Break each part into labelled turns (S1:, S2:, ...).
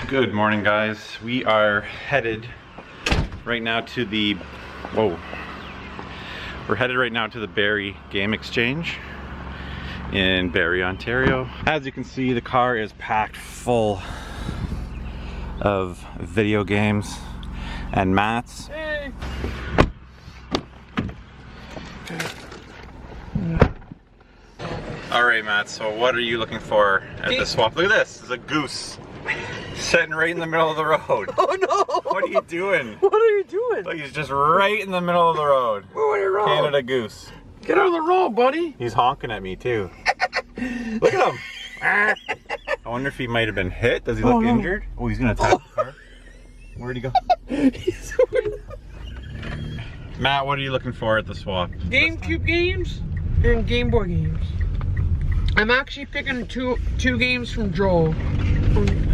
S1: Good morning, guys. We are headed right now to the we're headed right now to the Barrie Game Exchange in Barrie, Ontario. As you can see, the car is packed full of video games and mats.
S2: Hey.
S1: All right, Matt, so what are you looking for at the swap? Look at this, there's a goose sitting right in the middle of the road.
S2: Oh no!
S1: What are you doing?
S2: What are you doing?
S1: Look, he's just right in the middle of the road.
S2: Where are you wrong?
S1: Canada goose.
S2: Get out of the road, buddy.
S1: He's honking at me too. Look at him. I wonder if he might have been hit. Does he look injured? Oh, he's gonna attack the car. Where'd he go? Matt, what are you looking for at the swap?
S2: GameCube games and Game Boy games. I'm actually picking two games from Joel.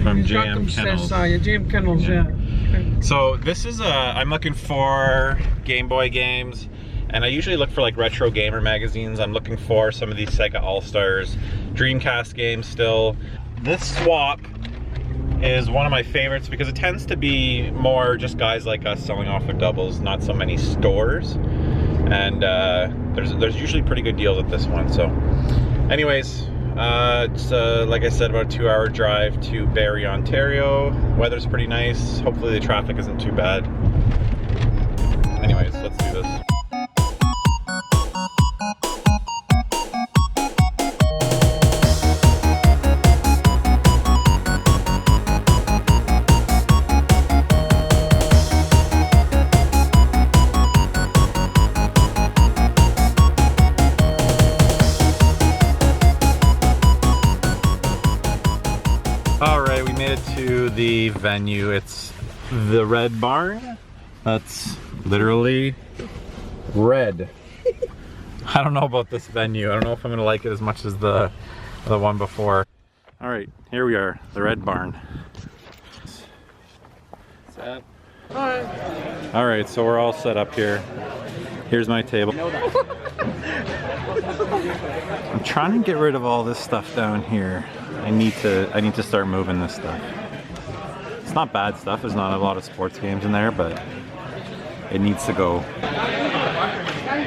S1: From Jam Kennels.
S2: Yeah, Jam Kennels, yeah. Okay.
S1: So this is I'm looking for Game Boy games, and I usually look for like retro gamer magazines. I'm looking for some of these Sega All-Stars, Dreamcast games still. This swap is one of my favorites because it tends to be more just guys like us selling off their doubles, not so many stores. And there's usually pretty good deals at this one. So anyways, it's like I said, about a 2-hour drive to Barrie, Ontario. Weather's pretty nice. Hopefully the traffic isn't too bad. Anyways, let's do this. Alright, we made it to the venue. It's the Red Barn. That's literally red. I don't know about this venue. I don't know if I'm gonna like it as much as the one before. Alright, here we are, the Red Barn. What's up?
S2: Hi.
S1: Alright, so we're all set up here. Here's my table. I'm trying to get rid of all this stuff down here. I need to start moving this stuff. It's not bad stuff. There's not a lot of sports games in there, but it needs to go.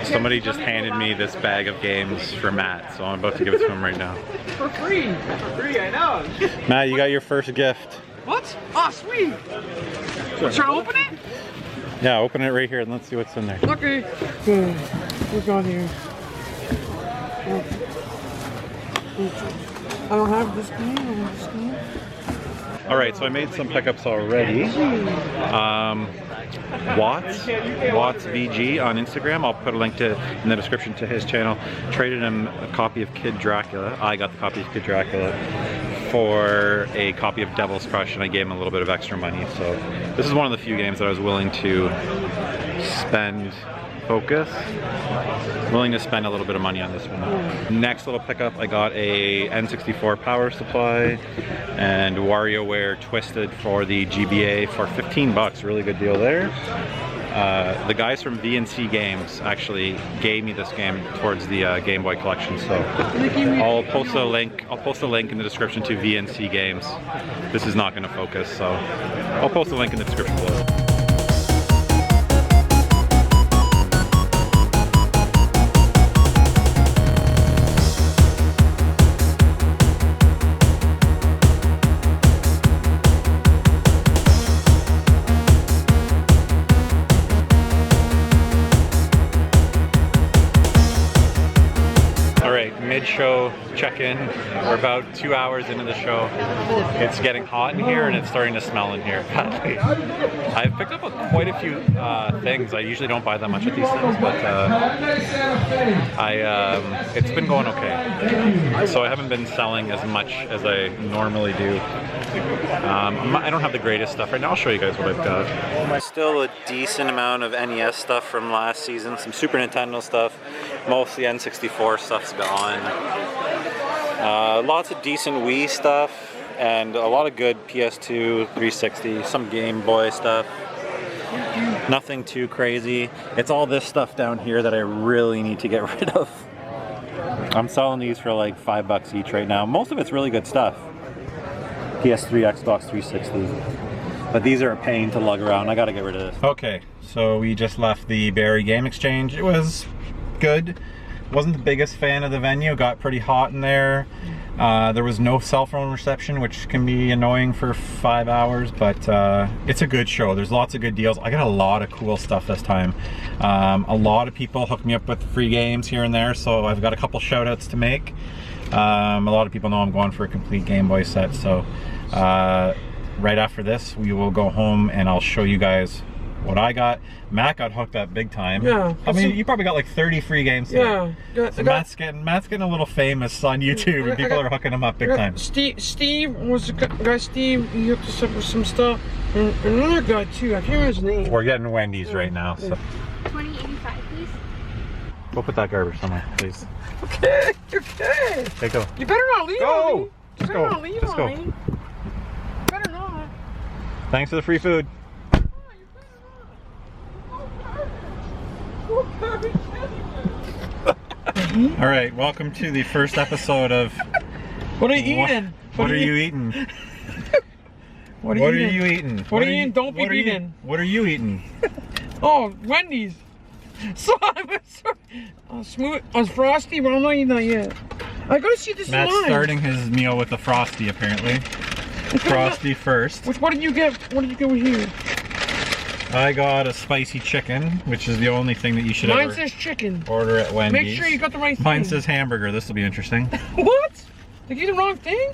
S1: Somebody just handed me this bag of games for Matt, so I'm about to give it to him right now.
S2: For free. For free, I know.
S1: Matt, you got your first gift.
S2: What? Oh, sweet. Should I open it?
S1: Yeah, open it right here and let's see what's in there.
S2: Okay. Good. What's on here? I don't have this game.
S1: Alright, so I made some pickups already. Watts VG on Instagram. I'll put a link in the description to his channel. Traded him a copy of Kid Dracula. I got the copy of Kid Dracula for a copy of Devil's Crush, and I gave him a little bit of extra money. So this is one of the few games that I was willing to spend willing to spend a little bit of money on this one. Next little pickup, I got a N64 power supply and WarioWare Twisted for the GBA for 15 bucks. Really good deal there. The guys from VNC Games actually gave me this game towards the Game Boy collection, so I'll post a link in the description to VNC Games. This is not going to focus, so I'll post a link in the description below. Mid-show check-in. We're about 2 hours into the show. It's getting hot in here and it's starting to smell in here. I've picked up quite a few things. I usually don't buy that much of these things, but it's been going okay. So I haven't been selling as much as I normally do. I don't have the greatest stuff right now. I'll show you guys what I've got. Still a decent amount of NES stuff from last season, some Super Nintendo stuff. Most of the N64 stuff's gone. Lots of decent Wii stuff, and a lot of good PS2, 360, some Game Boy stuff. Nothing too crazy. It's all this stuff down here that I really need to get rid of. I'm selling these for like $5 each right now. Most of it's really good stuff. PS3, Xbox 360. But these are a pain to lug around. I gotta get rid of this. Okay, so we just left the Barrie Game Exchange. It was good. Wasn't the biggest fan of the venue. Got pretty hot in there. There was no cell phone reception, which can be annoying for 5 hours, but it's a good show. There's lots of good deals. I got a lot of cool stuff this time. A lot of people hooked me up with free games here and there, so I've got a couple shout outs to make. A lot of people know I'm going for a complete Game Boy set, so right after this we will go home and I'll show you guys what I got. Matt got hooked up big time. Yeah. I mean, you probably got like 30 free games today. Yeah. So Matt's getting a little famous on YouTube, and people are hooking him up big time.
S2: Steve was the guy. Steve, he hooked us up with some stuff, and another guy too. I can't remember his name.
S1: We're getting Wendy's right now. So.
S3: 2085, please.
S1: We'll put that garbage somewhere, please.
S2: Okay.
S1: Okay, go.
S2: You better not leave on me.
S1: Just go. Not leave on me.
S2: You better not.
S1: Thanks for the free food. All right, welcome to the first episode of.
S2: What are you eating?
S1: What are you eating?
S2: What are you eating? What are you eating? Don't be eating.
S1: What are you eating?
S2: Oh, Wendy's. So I'm smooth. On Frosty, but I'm not eating that yet. I gotta see this.
S1: Matt's starting his meal with a Frosty apparently. Frosty first.
S2: What did you get? What did you get with you?
S1: I got a spicy chicken, which is the only thing that you should
S2: Mine says chicken.
S1: Order at Wendy's.
S2: Make sure you got the right thing.
S1: Mine says hamburger. This will be interesting.
S2: What? Did you get the wrong thing?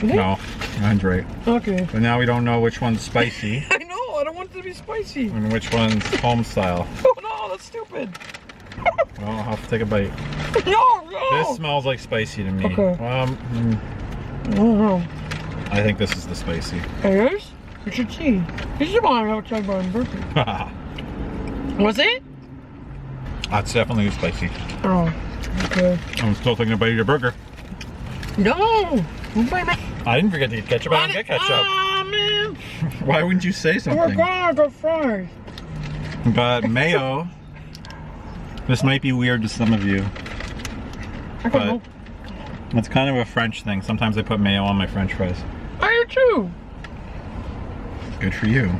S1: No, mine's right.
S2: Okay.
S1: But now we don't know which one's spicy.
S2: I know. I don't want it to be spicy.
S1: And which one's home style.
S2: Oh no, that's stupid.
S1: Well, I'll have to take a bite.
S2: No.
S1: This smells like spicy to me.
S2: Okay.
S1: I
S2: don't know.
S1: I think this is the spicy.
S2: It is? You should see. This is why I'm outside by burger. Was it?
S1: That's definitely spicy.
S2: Oh, okay.
S1: I'm still thinking about your burger.
S2: No!
S1: I didn't forget to get ketchup. I don't get ketchup.
S2: Oh, man!
S1: Why wouldn't you say something?
S2: Oh my god, I got fries.
S1: But mayo. This might be weird to some of you. But it's kind of a French thing. Sometimes I put mayo on my French fries.
S2: I do too.
S1: Good for you.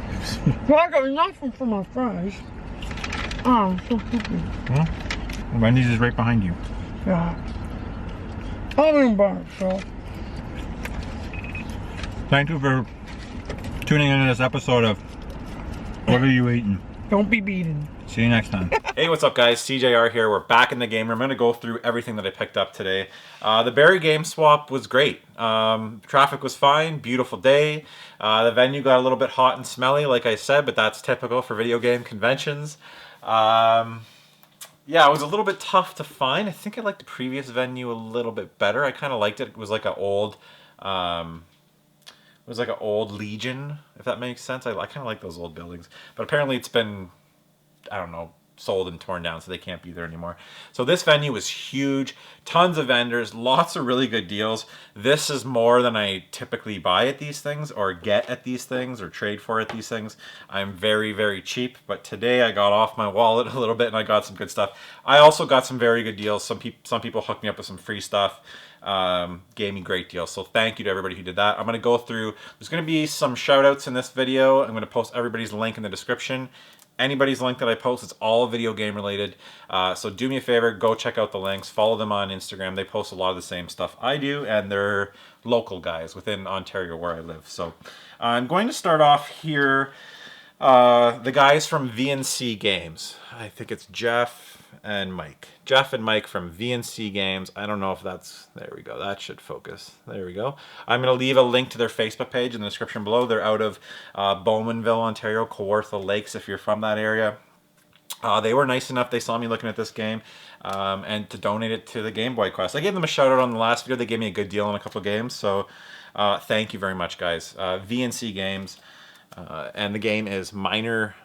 S2: Well, I got nothing for my fries. Oh, so stupid.
S1: Well, Wendy's is right behind you.
S2: Yeah. I'll be back, so.
S1: Thank you for tuning into this episode of What Are You Eating?
S2: Don't be beaten.
S1: See you next time. Hey, what's up guys? SeeJayAre here. We're back in the game. I'm going to go through everything that I picked up today. The Barrie game swap was great. Traffic was fine. Beautiful day. The venue got a little bit hot and smelly, like I said, but that's typical for video game conventions. Yeah, it was a little bit tough to find. I think I liked the previous venue a little bit better. I kind of liked it. It was like an old... It was like an old Legion, if that makes sense. I kind of like those old buildings. But apparently it's been, I don't know, sold and torn down, so they can't be there anymore. So this venue was huge. Tons of vendors. Lots of really good deals. This is more than I typically buy at these things, or get at these things, or trade for at these things. I'm very, very cheap. But today I got off my wallet a little bit, and I got some good stuff. I also got some very good deals. Some people hooked me up with some free stuff. Gave me great deals, so thank you to everybody who did that. I'm going to go through, there's going to be some shout outs in this video. I'm going to post everybody's link in the description. Anybody's link that I post, it's all video game related, so do me a favor, go check out the links, follow them on Instagram. They post a lot of the same stuff I do, and they're local guys within Ontario where I live. So I'm going to start off here, the guys from VNC Games. I think it's Jeff and Mike. Jeff and Mike from VNC Games. I don't know if that's... There we go. That should focus. There we go. I'm going to leave a link to their Facebook page in the description below. They're out of Bowmanville, Ontario, Kawartha Lakes, if you're from that area. They were nice enough. They saw me looking at this game and to donate it to the Game Boy Quest. I gave them a shout out on the last video. They gave me a good deal on a couple of games. So thank you very much, guys. VNC Games. And the game is Minor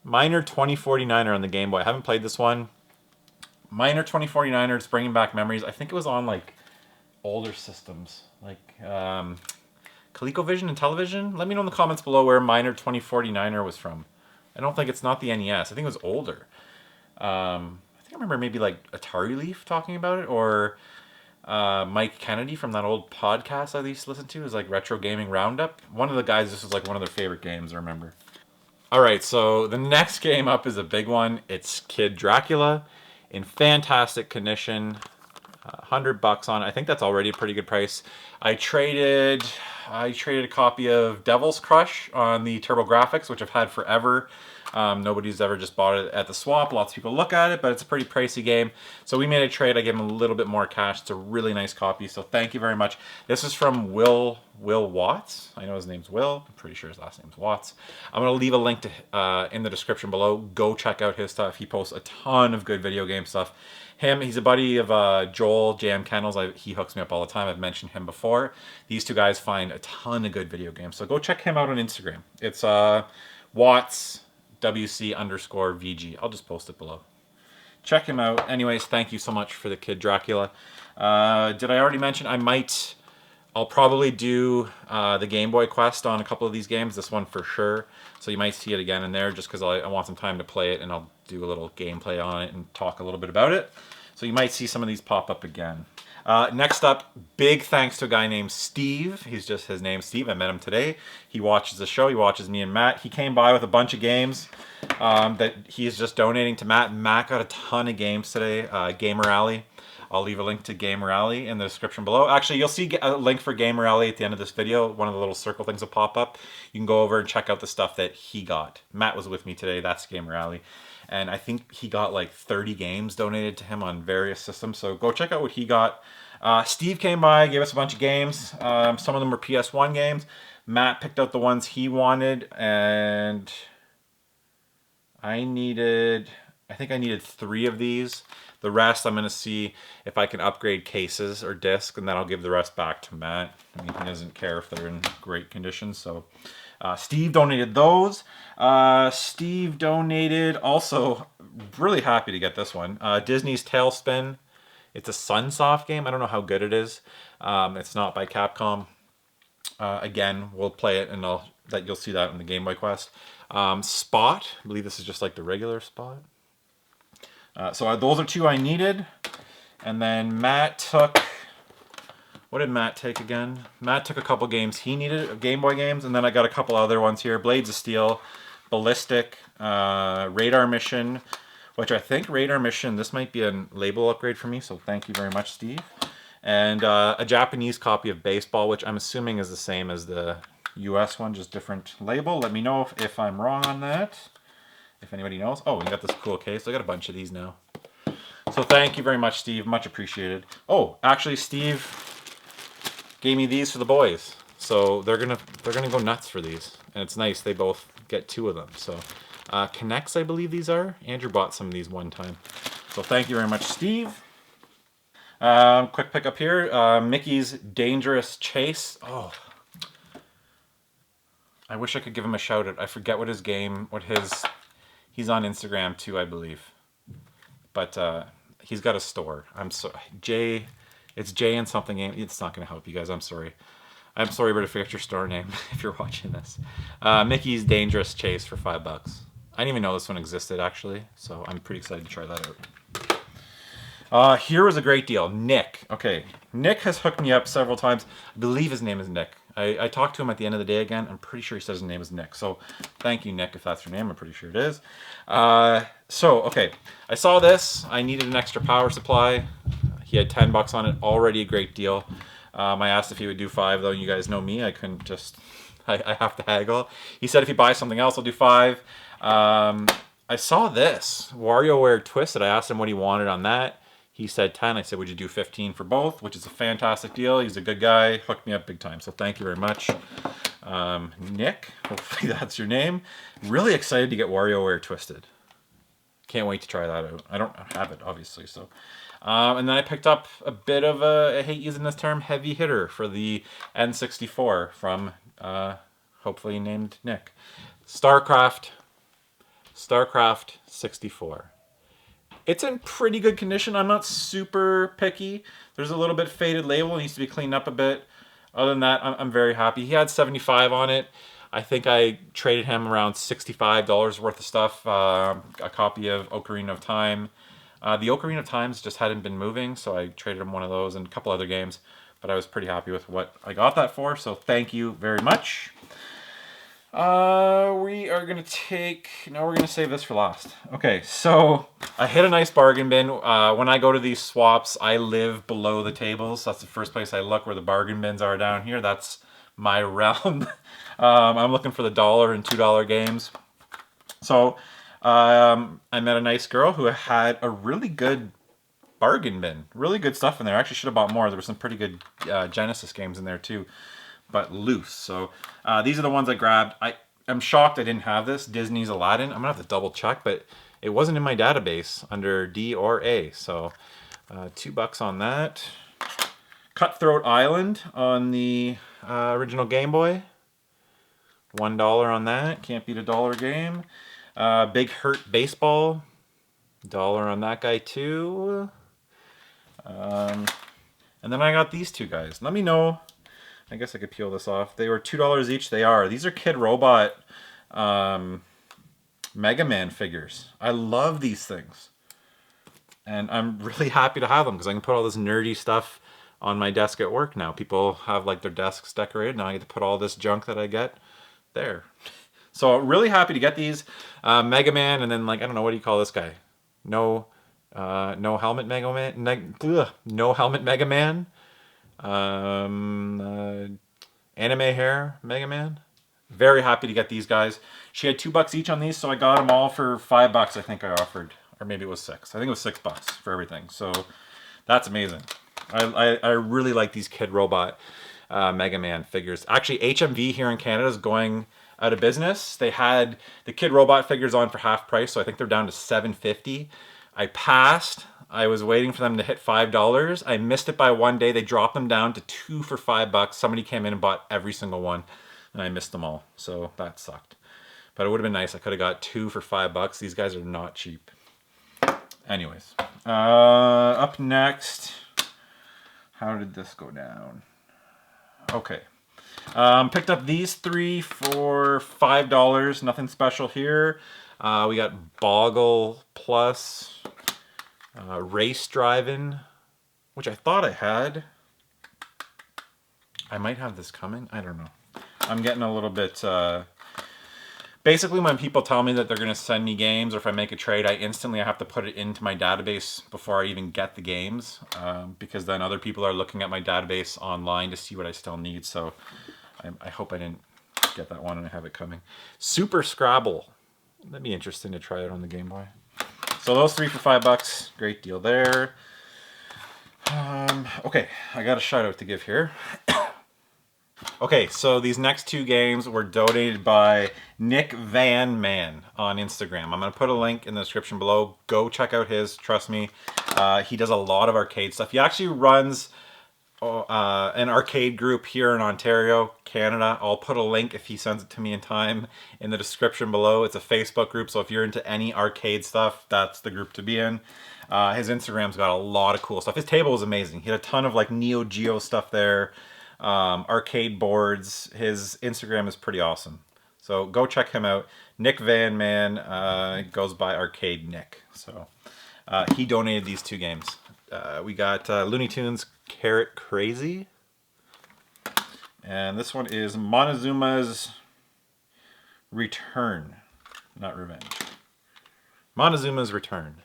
S1: 2049er on the Game Boy. I haven't played this one. Minor 2049er, it's bringing back memories. I think it was on like older systems, like ColecoVision and Television. Let me know in the comments below where Minor 2049er was from. I don't think it's not the NES. I think it was older. I think I remember maybe like Atari Leaf talking about it, or Mike Kennedy from that old podcast I used to listen to is like Retro Gaming Roundup. One of the guys, this was like one of their favorite games, I remember. All right, so the next game up is a big one. It's Kid Dracula in fantastic condition. $100 on it. I think that's already a pretty good price. I traded a copy of Devil's Crush on the TurboGrafx, which I've had forever. Nobody's ever just bought it at the swap. Lots of people look at it, but it's a pretty pricey game. So we made a trade. I gave him a little bit more cash. It's a really nice copy, so thank you very much. This is from Will Watts. I know his name's Will. I'm pretty sure his last name's Watts. I'm going to leave a link to in the description below. Go check out his stuff. He posts a ton of good video game stuff. He's a buddy of Joel, JM Kennels. He hooks me up all the time. I've mentioned him before. These two guys find a ton of good video games. So go check him out on Instagram. It's Watts WC_VG. I'll just post it below. Check him out. Anyways, thank you so much for the Kid Dracula. Did I already mention I'll probably do the Game Boy Quest on a couple of these games. This one for sure. So you might see it again in there just because I want some time to play it, and I'll do a little gameplay on it and talk a little bit about it. So you might see some of these pop up again. Next up, big thanks to a guy named Steve. His name's Steve. I met him today. He watches the show. He watches me and Matt. He came by with a bunch of games that he's just donating to Matt. Matt got a ton of games today. GamerAlley. I'll leave a link to GamerAlley in the description below. Actually, you'll see a link for GamerAlley at the end of this video. One of the little circle things will pop up. You can go over and check out the stuff that he got. Matt was with me today. That's GamerAlley. And I think he got like 30 games donated to him on various systems. So go check out what he got. Steve came by, gave us a bunch of games. Some of them were PS1 games. Matt picked out the ones he wanted. And I think I needed 3 of these. The rest, I'm going to see if I can upgrade cases or disc, and then I'll give the rest back to Matt. I mean, he doesn't care if they're in great condition. So Steve donated those. Steve donated, also really happy to get this one, Disney's Tailspin. It's a Sunsoft game. I don't know how good it is. It's not by Capcom. Again, we'll play it, and you'll see that in the Game Boy Quest. Spot, I believe this is just like the regular Spot. So those are 2 I needed. And then Matt took, what did Matt take again? Matt took a couple games he needed, Game Boy games, and then I got a couple other ones here. Blades of Steel, Ballistic, Radar Mission, which I think Radar Mission, this might be a label upgrade for me, so thank you very much, Steve. And a Japanese copy of Baseball, which I'm assuming is the same as the US one, just different label. Let me know if I'm wrong on that. If anybody knows. Oh, we got this cool case. I got a bunch of these now. So thank you very much, Steve. Much appreciated. Oh, actually, Steve gave me these for the boys. So they're gonna go nuts for these. And it's nice. They both get 2 of them. So Connects, I believe these are. Andrew bought some of these one time. So thank you very much, Steve. Quick pick up here. Mickey's Dangerous Chase. Oh, I wish I could give him a shout out. I forget what his he's on Instagram too, I believe. But he's got a store. It's Jay and something game. It's not going to help you guys. I'm sorry. I'm sorry, but I forget your store name if you're watching this. Mickey's Dangerous Chase for $5. I didn't even know this one existed, actually. So I'm pretty excited to try that out. Here was a great deal. Nick. Okay. Nick has hooked me up several times. I believe his name is Nick. I talked to him at the end of the day again. I'm pretty sure he says his name is Nick. So thank you, Nick, if that's your name. I'm pretty sure it is. Okay. I saw this. I needed an extra power supply. He had $10 on it. Already a great deal. I asked if he would do 5, though. You guys know me. I couldn't just... I have to haggle. He said if he buys something else, I'll do 5. I saw this. WarioWare Twisted. I asked him what he wanted on that. He said 10. I said, would you do 15 for both? Which is a fantastic deal. He's a good guy. Hooked me up big time. So thank you very much. Nick, hopefully that's your name. Really excited to get WarioWare Twisted. Can't wait to try that out. I don't have it, obviously. So, and then I picked up a bit of a, I hate using this term, heavy hitter for the N64 from, hopefully named Nick. StarCraft 64. It's in pretty good condition. I'm not super picky. There's a little bit faded label. It needs to be cleaned up a bit. Other than that, I'm very happy. He had 75 on it. I think I traded him around $65 worth of stuff. A copy of Ocarina of Time. The Ocarina of Times just hadn't been moving, so I traded him one of those and a couple other games. But I was pretty happy with what I got that for, so thank you very much. We are gonna take, no, we're gonna save this for last. Okay, so I hit a nice bargain bin. When I go to these swaps, I live below the tables. That's the first place I look, where the bargain bins are down here. That's my realm. I'm looking for the $1 and $2 games. So I met a nice girl who had a really good bargain bin. Really good stuff in there. I actually should have bought more. There were some pretty good Genesis games in there too, but loose. So these are the ones I grabbed. I'm shocked I didn't have this. Disney's Aladdin. I'm gonna have to double check, but it wasn't in my database under D or A. So $2 on that. Cutthroat Island on the original Game Boy. $1 on that. Can't beat a $1 game. Big Hurt Baseball. $1 on that guy too. And then I got these two guys. Let me know. I guess I could peel this off. They were $2 each. They are. These are Kid Robot Mega Man figures. I love these things. And I'm really happy to have them because I can put all this nerdy stuff on my desk at work now. People have like their desks decorated. Now I get to put all this junk that I get there. So really happy to get these. Mega Man, and then like, I don't know, what do you call this guy? No helmet Mega Man. No helmet Mega Man. Anime hair Mega Man. Very happy to get these guys. She had $2 each on these, so I got them all for $5. I think I offered, or maybe it was $6. I think it was $6 for everything. So that's amazing. I really like these Kid Robot Mega Man figures. Actually, HMV here in Canada is going out of business. They had the Kid Robot figures on for half price, so I think they're down to $7.50. I passed. I was waiting for them to hit $5. I missed it by one day. They dropped them down to 2 for $5. Somebody came in and bought every single one, and I missed them all. So that sucked. But it would have been nice. I could have got 2 for $5. These guys are not cheap. Anyways, up next, how did this go down? Okay. Picked up these 3 for $5. Nothing special here. We got Boggle Plus, Race Driving, which I thought I had. I might have this coming. I don't know. I'm getting a little bit... Basically, when people tell me that they're going to send me games, or if I make a trade, I have to put it into my database before I even get the games, because then other people are looking at my database online to see what I still need. So I hope I didn't get that one and I have it coming. Super Scrabble. That'd be interesting to try it on the Game Boy. So those 3 for $5. Great deal there. Okay, I got a shout out to give here. Okay, so these next 2 games were donated by Nick Van Man on Instagram. I'm going to put a link in the description below. Go check out his, trust me. He does a lot of arcade stuff. He actually runs an arcade group here in Ontario, Canada. I'll put a link, if he sends it to me in time, in the description below. It's a Facebook group, so if you're into any arcade stuff, that's the group to be in. His Instagram's got a lot of cool stuff. His table is amazing. He had a ton of like Neo Geo stuff there. Arcade boards. His Instagram is pretty awesome. So go check him out. Nick Van Man goes by Arcade Nick. So he donated these 2 games. We got Looney Tunes Carrot Crazy. And this one is Montezuma's Return. Not Revenge. Montezuma's Return.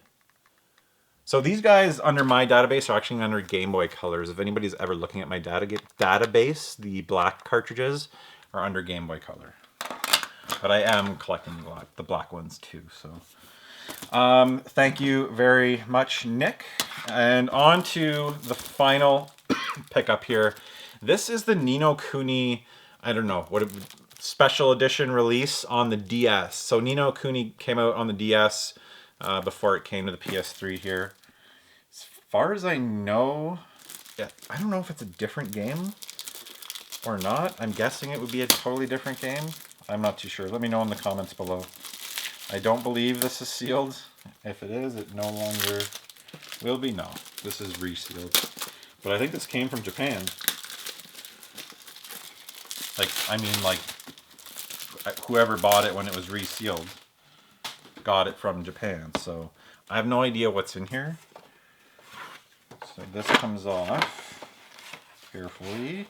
S1: So these guys under my database are actually under Game Boy Colors. If anybody's ever looking at my database, the black cartridges are under Game Boy Color. But I am collecting the black ones too. So thank you very much, Nick. And on to the final pickup here. This is the Ni no Kuni, I don't know, what special edition release on the DS. So Ni no Kuni came out on the DS before it came to the PS3 here. As far as I know, I don't know if it's a different game or not. I'm guessing it would be a totally different game. I'm not too sure. Let me know in the comments below. I don't believe this is sealed. If it is, it no longer will be. No, this is resealed. But I think this came from Japan. Like, I mean, like whoever bought it when it was resealed got it from Japan. So I have no idea what's in here. So this comes off carefully.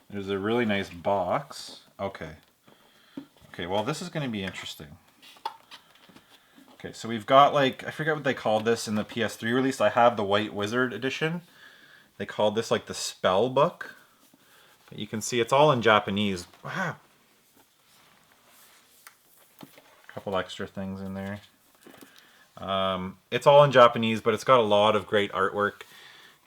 S1: There's a really nice box. Okay. Okay, well this is going to be interesting. Okay, so we've got like, I forget what they called this in the PS3 release. I have the White Wizard edition. They called this like the spell book. But you can see it's all in Japanese. Wow. A couple extra things in there. It's all in Japanese, but it's got a lot of great artwork.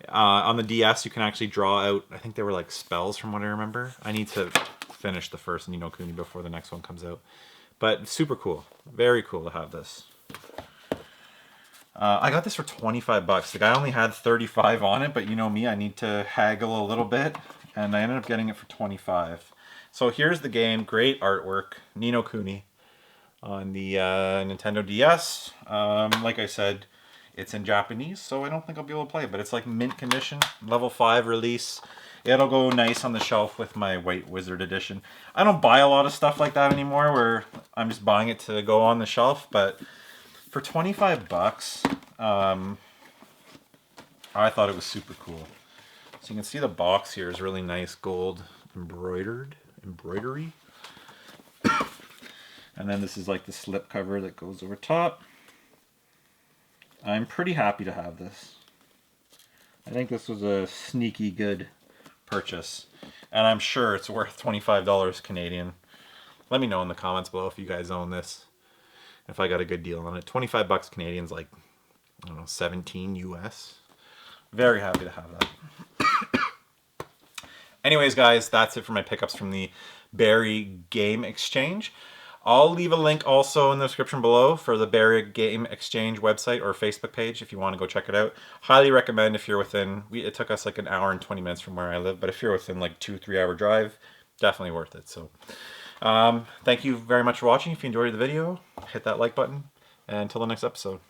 S1: On the DS, you can actually draw out, I think they were like spells from what I remember. I need to finish the first Ni no Kuni before the next one comes out. But super cool. Very cool to have this. I got this for 25 bucks. The guy only had 35 on it, but you know me, I need to haggle a little bit. And I ended up getting it for 25. So here's the game. Great artwork. Ni no Kuni on the Nintendo DS. Like I said, it's in Japanese, so I don't think I'll be able to play it. But it's like mint condition. Level 5 release. It'll go nice on the shelf with my White Wizard edition. I don't buy a lot of stuff like that anymore where I'm just buying it to go on the shelf. But for 25 bucks, I thought it was super cool. So you can see the box here is really nice gold embroidery. And then this is like the slip cover that goes over top. I'm pretty happy to have this. I think this was a sneaky good purchase. And I'm sure it's worth $25 Canadian. Let me know in the comments below if you guys own this. If I got a good deal on it. 25 bucks Canadian's like, I don't know, 17 US. Very happy to have that. Anyways, guys, that's it for my pickups from the Barrie Game Exchange. I'll leave a link also in the description below for the Barrie Game Exchange website or Facebook page if you want to go check it out. Highly recommend if you're within, it took us like an hour and 20 minutes from where I live, but if you're within like 2-3 hour drive, definitely worth it. So thank you very much for watching. If you enjoyed the video, hit that like button, and until the next episode.